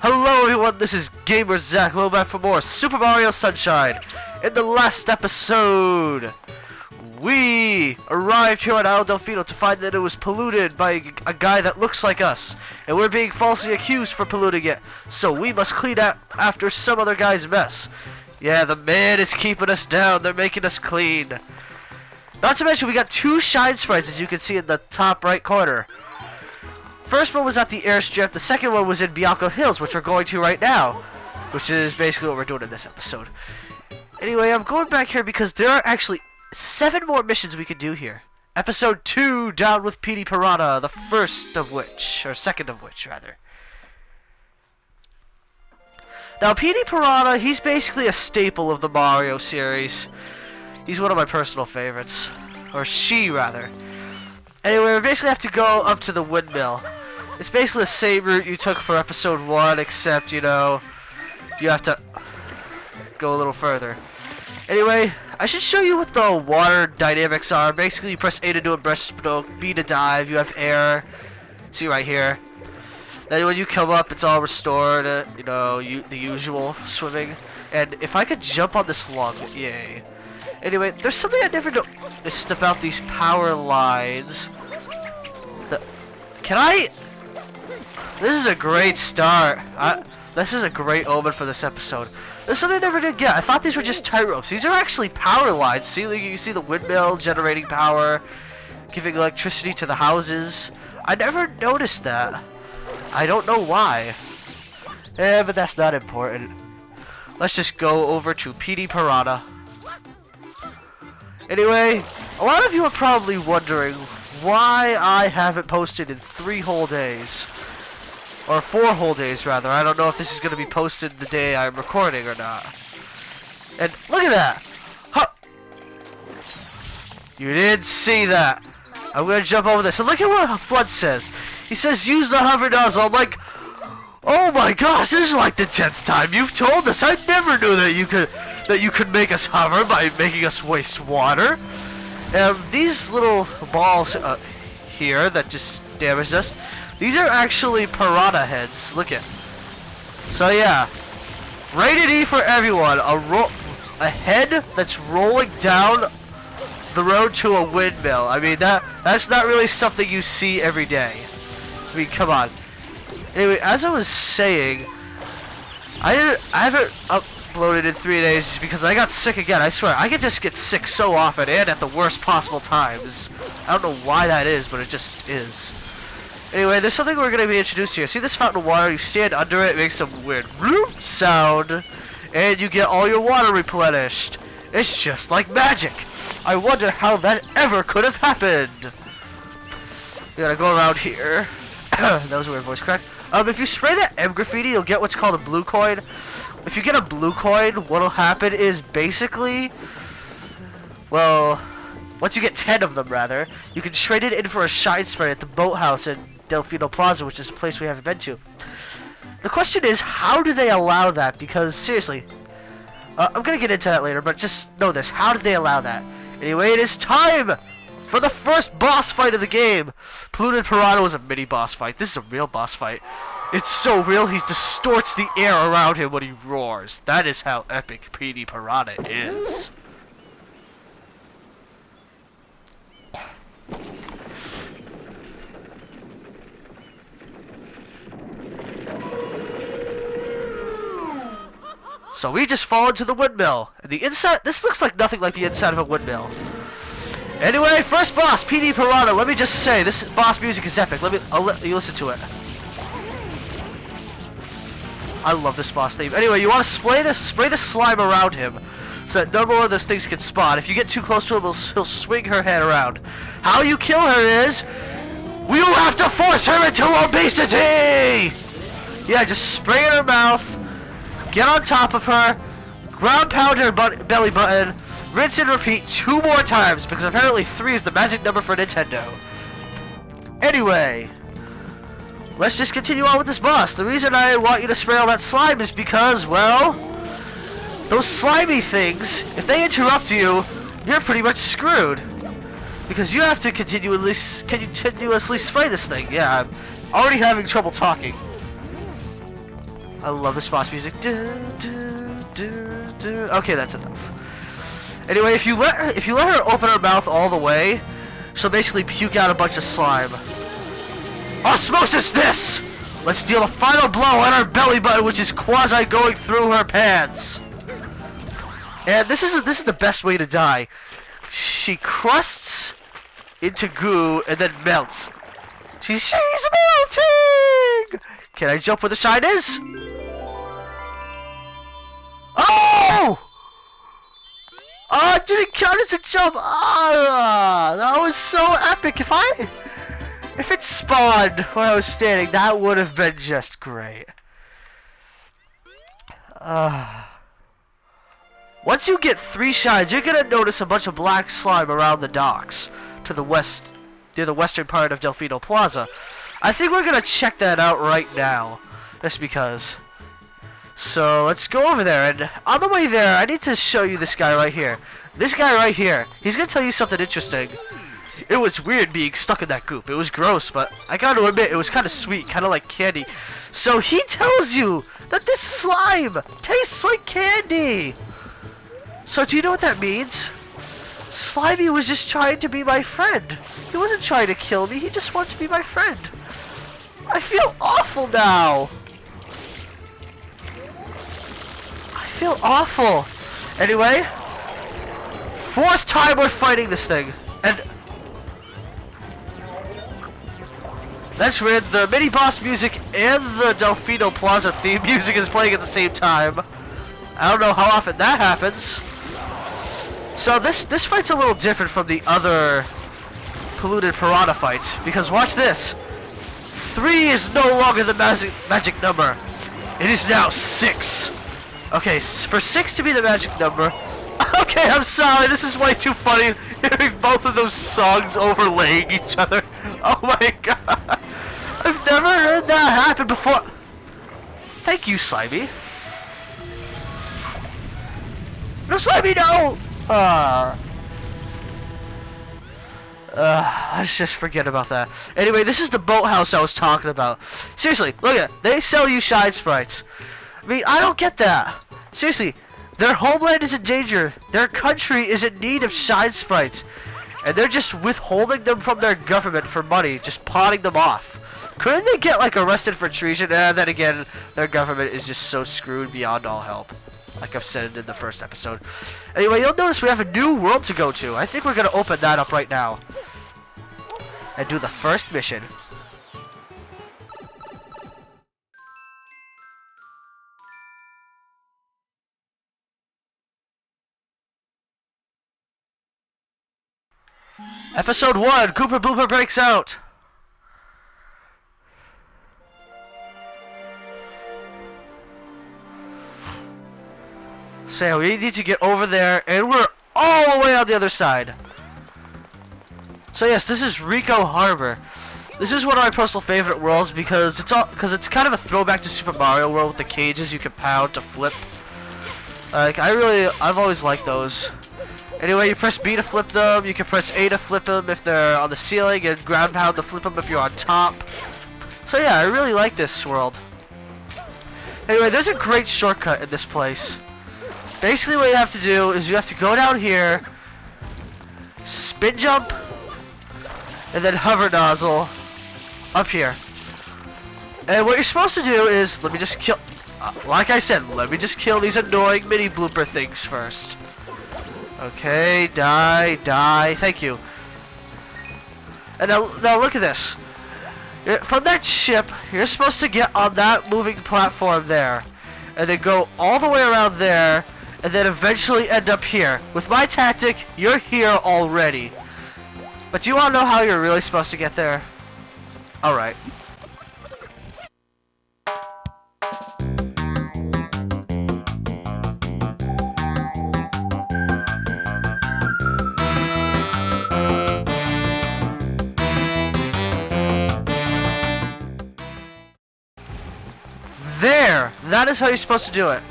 Hello everyone, this is GamerZakk. Welcome back for more Super Mario Sunshine. In the last episode, we arrived here on Isle Delfino to find that it was polluted by a guy that looks like us. And we're being falsely accused for polluting it. So we must clean up after some other guy's mess. Yeah, the man is keeping us down. They're making us clean. Not to mention, we got two shine sprites, as you can see in the top right corner. First one was at the airstrip, the second one was in Bianco Hills, which we're going to right now. Which is basically what we're doing in this episode. Anyway, I'm going back here because there are actually 7 more missions we can do here. Episode 2, Down with Petey Piranha, the first of which, or second of which, rather. Now, Petey Piranha, he's basically a staple of the Mario series. He's one of my personal favorites. Or she, rather. Anyway, we basically have to go up to the windmill. It's basically the same route you took for episode 1, except, you know, you have to go a little further. Anyway, I should show you what the water dynamics are. Basically, you press A to do a breaststroke, B to dive, you have air. See right here. Then when you come up, it's all restored, you know, the usual swimming. And if I could jump on this log, yay. Anyway, there's something I never noticed about these power lines. This is a great start. This is a great omen for this episode. There's something I never did get. I thought these were just tight ropes. These are actually power lines. See, you see the windmill generating power, giving electricity to the houses. I never noticed that. I don't know why. But that's not important. Let's just go over to Petey Piranha. Anyway, a lot of you are probably wondering why I haven't posted in 3 whole days. Or 4 whole days, rather. I don't know if this is going to be posted the day I'm recording or not. And look at that! Huh. You didn't see that. I'm going to jump over this. And look at what Flood says. He says, use the hover nozzle. I'm like, oh my gosh, this is like the 10th time you've told us. I never knew that you could make us hover by making us waste water. And these little balls here that just damaged us, these are actually piranha heads. Look at. So yeah, rated E for everyone. A head that's rolling down the road to a windmill. I mean that's not really something you see every day. I mean, come on. Anyway, as I was saying, I haven't uploaded in 3 days because I got sick again. I swear, I can just get sick so often and at the worst possible times. I don't know why that is, but it just is. Anyway, there's something we're going to be introduced here. See this fountain of water? You stand under it, it makes some weird sound, and you get all your water replenished. It's just like magic. I wonder how that ever could have happened. You gotta go around here. That was a weird voice crack. If you spray that M graffiti, you'll get what's called a blue coin. If you get a blue coin, what'll happen is basically, well, once you get 10 of them, rather, you can trade it in for a shine spray at the boathouse in Delfino Plaza, which is a place we haven't been to. The question is, how do they allow that? Because, seriously, I'm going to get into that later, but just know this. How did they allow that? Anyway, it is time for the first boss fight of the game. Polluted Piranha was a mini boss fight. This is a real boss fight. It's so real, he distorts the air around him when he roars. That is how epic Petey Piranha is. So we just fall into the windmill. And the inside, this looks like nothing like the inside of a windmill. Anyway, first boss, Petey Piranha. Let me just say, this boss music is epic. I'll let you listen to it. I love this boss theme. Anyway, you want to spray the slime around him so that no more of those things can spawn. If you get too close to him, he'll swing her head around. How you kill her is, we'll have to force her into obesity! Yeah, just spray in her mouth, get on top of her, ground pound her belly button, rinse and repeat 2 more times, because apparently 3 is the magic number for Nintendo. Anyway, let's just continue on with this boss. The reason I want you to spray all that slime is because, well, those slimy things, if they interrupt you, you're pretty much screwed. Because you have to continuously spray this thing. Yeah, I'm already having trouble talking. I love this boss music. Okay, that's enough. Anyway, if you let her open her mouth all the way, she'll basically puke out a bunch of slime. Osmosis this! Let's deal a final blow on her belly button, which is quasi going through her pants. And this is the best way to die. She crusts into goo and then melts. She's melting! Can I jump where the shine is? Oh! Oh, it didn't count as a jump. Ah, that was so epic. If it spawned where I was standing, that would have been just great. Once you get 3 shines, you're gonna notice a bunch of black slime around the docks to the west, near the western part of Delfino Plaza. I think we're gonna check that out right now, just because. So let's go over there, and on the way there, I need to show you this guy right here. This guy right here, he's gonna tell you something interesting. It was weird being stuck in that goop. It was gross, but I gotta admit, it was kind of sweet, kind of like candy. So he tells you that this slime tastes like candy. So do you know what that means? Slimy was just trying to be my friend. He wasn't trying to kill me, he just wanted to be my friend. I feel awful now. I feel awful. Anyway, 4th time we're fighting this thing. And that's weird, the mini boss music and the Delfino Plaza theme music is playing at the same time. I don't know how often that happens. So this fight's a little different from the other polluted piranha fights, because watch this. 3 is no longer the magic number. It is now 6. Okay, for 6 to be the magic number. Okay, I'm sorry, this is way too funny, hearing both of those songs overlaying each other. Oh my god. I've never heard that happen before. Thank you, Slimy. No, Slimy, no! Let's just forget about that. Anyway, this is the boathouse I was talking about. Seriously, look at it. They sell you shine sprites. I mean, I don't get that. Seriously, their homeland is in danger. Their country is in need of shine sprites. And they're just withholding them from their government for money, just pawning them off. Couldn't they get, like, arrested for treason? And then again, their government is just so screwed beyond all help. Like I've said in the first episode. Anyway, you'll notice we have a new world to go to. I think we're going to open that up right now. And do the first mission. Episode 1, Cooper Blooper breaks out. So we need to get over there, and we're all the way on the other side. So yes, this is Rico Harbor. This is one of my personal favorite worlds because it's kind of a throwback to Super Mario World with the cages you can pound to flip. Like I've always liked those. Anyway, you press B to flip them. You can press A to flip them if they're on the ceiling, and ground pound to flip them if you're on top. So yeah, I really like this world. Anyway, there's a great shortcut in this place. Basically what you have to do is you have to go down here, spin jump, and then hover nozzle up here. And what you're supposed to do is, let me just kill, like I said, let me just kill these annoying mini blooper things first. Okay, die, thank you. And now look at this. From that ship, you're supposed to get on that moving platform there, and then go all the way around there, and then eventually end up here. With my tactic, you're here already. But do you want to know how you're really supposed to get there? Alright. There! That is how you're supposed to do it.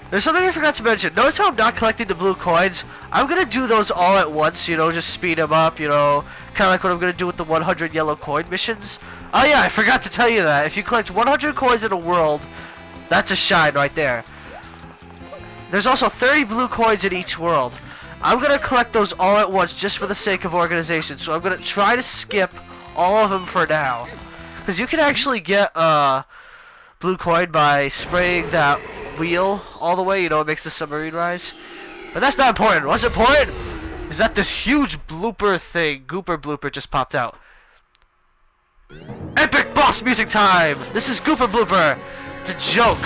There's something I forgot to mention. Notice how I'm not collecting the blue coins? I'm gonna do those all at once, you know, just speed them up, you know, kind of like what I'm gonna do with the 100 yellow coin missions. Oh yeah, I forgot to tell you that. If you collect 100 coins in a world, That's a shine right there. There's also 30 blue coins in each world. I'm gonna collect those all at once just for the sake of organization. So I'm gonna try to skip all of them for now. Because you can actually get blue coin by spraying that wheel all the way. You know, it makes the submarine rise. But that's not important. What's important is that this huge blooper thing, Gooper blooper, just popped out. Epic boss music time! This is Gooper blooper. It's a joke.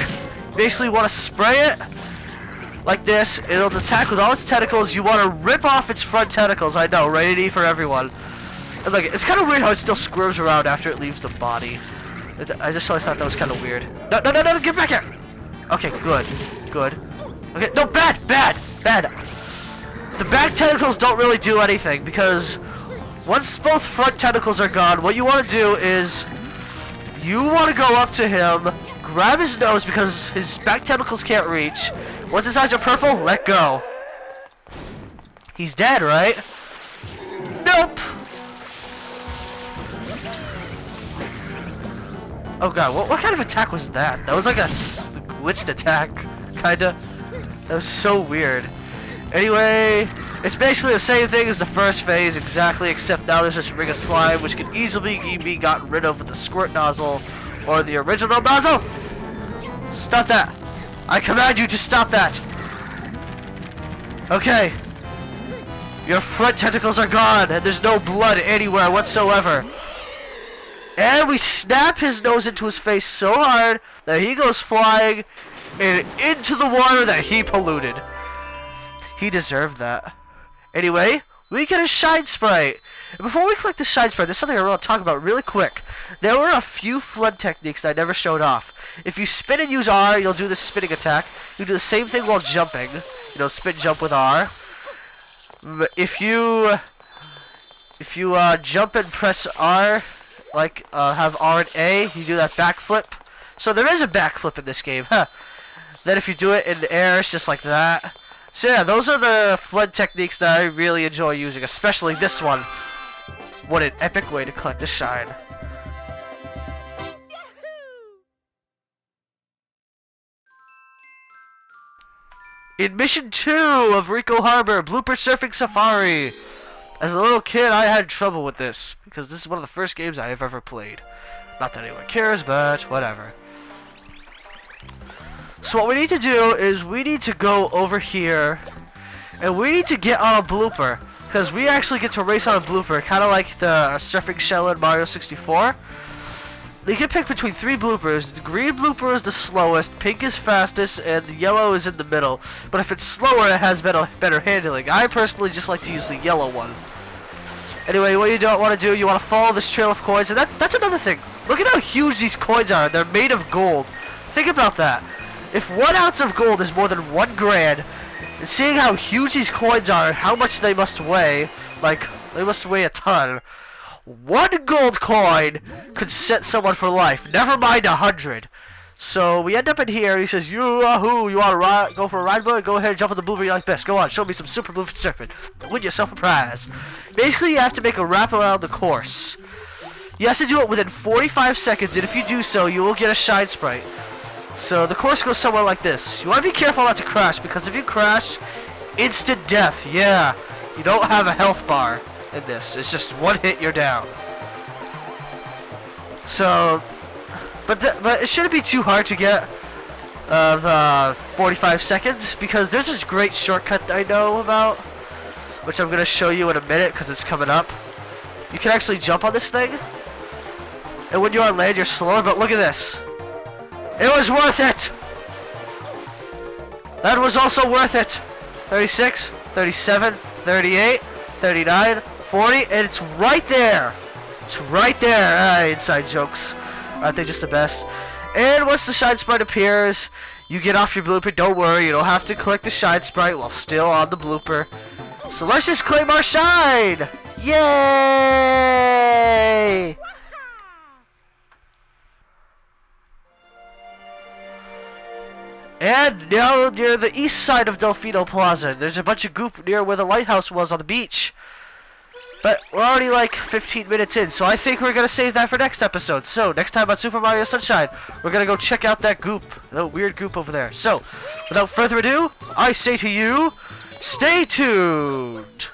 You basically want to spray it like this. It'll attack with all its tentacles. You want to rip off its front tentacles. I know, rated E for everyone. And look, it's kind of weird how it still squirms around after it leaves the body. I just always thought that was kind of weird. No, no, no, no, get back here! Okay, good, good. Okay, no, bad, bad, bad. The back tentacles don't really do anything because once both front tentacles are gone, what you want to do is you want to go up to him, grab his nose because his back tentacles can't reach. Once his eyes are purple, let go. He's dead, right? Nope. Oh god, what kind of attack was that? That was like a glitched attack, kinda. That was so weird. Anyway, it's basically the same thing as the first phase, exactly, except now there's this ring of slime, which can easily be gotten rid of with the squirt nozzle or the original nozzle. Stop that! I command you to stop that! Okay. Your front tentacles are gone, and there's no blood anywhere whatsoever. And we snap his nose into his face so hard that he goes flying and into the water that he polluted. He deserved that. Anyway, we get a shine sprite. And before we collect the shine sprite, there's something I want to talk about really quick. There were a few flood techniques I never showed off. If you spin and use R, you'll do the spinning attack. You do the same thing while jumping. You know, spin jump with R. If you jump and press R, like have R and A, you do that backflip. So there is a backflip in this game, huh? Then if you do it in the air, it's just like that. So yeah, those are the flood techniques that I really enjoy using, especially this one. What an epic way to collect the shine. In Mission 2 of Rico Harbor, Blooper Surfing Safari. As a little kid, I had trouble with this, because this is one of the first games I have ever played. Not that anyone cares, but whatever. So what we need to do is we need to go over here, and we need to get on a blooper, because we actually get to race on a blooper, kind of like the surfing shell in Mario 64. You can pick between 3 bloopers. The green blooper is the slowest, pink is fastest, and the yellow is in the middle. But if it's slower, it has better handling. I personally just like to use the yellow one. Anyway, what you don't want to do, you want to follow this trail of coins, and that's another thing. Look at how huge these coins are. They're made of gold. Think about that. If 1 ounce of gold is more than 1 grand, and seeing how huge these coins are and how much they must weigh, like, they must weigh a ton. 1 gold coin could set someone for life, never mind 100. So we end up in here. He says, "Yoo-hoo, you want to go for a ride, bud? Go ahead and jump on the blooper like this. Go on, show me some super blooper surfing. Win yourself a prize." Basically, you have to make a wrap around the course. You have to do it within 45 seconds, and if you do so, you will get a shine sprite. So the course goes somewhere like this. You want to be careful not to crash, because if you crash, instant death. Yeah, you don't have a health bar in this. It's just 1 hit, you're down. So, but it shouldn't be too hard to get the 45 seconds, because there's this great shortcut that I know about, which I'm going to show you in a minute because it's coming up. You can actually jump on this thing, and when you're on land, you're slower, but look at this. It was worth it! That was also worth it! 36, 37, 38, 39, 40, and it's right there! It's right there! Ah, inside jokes. Aren't they just the best? And once the shine sprite appears, you get off your blooper. Don't worry, you don't have to collect the shine sprite while still on the blooper. So let's just claim our shine! Yay! And now near the east side of Delfino Plaza, there's a bunch of goop near where the lighthouse was on the beach. But we're already like 15 minutes in, so I think we're gonna save that for next episode. So next time on Super Mario Sunshine, we're gonna go check out that goop, the weird goop over there. So without further ado, I say to you, stay tuned.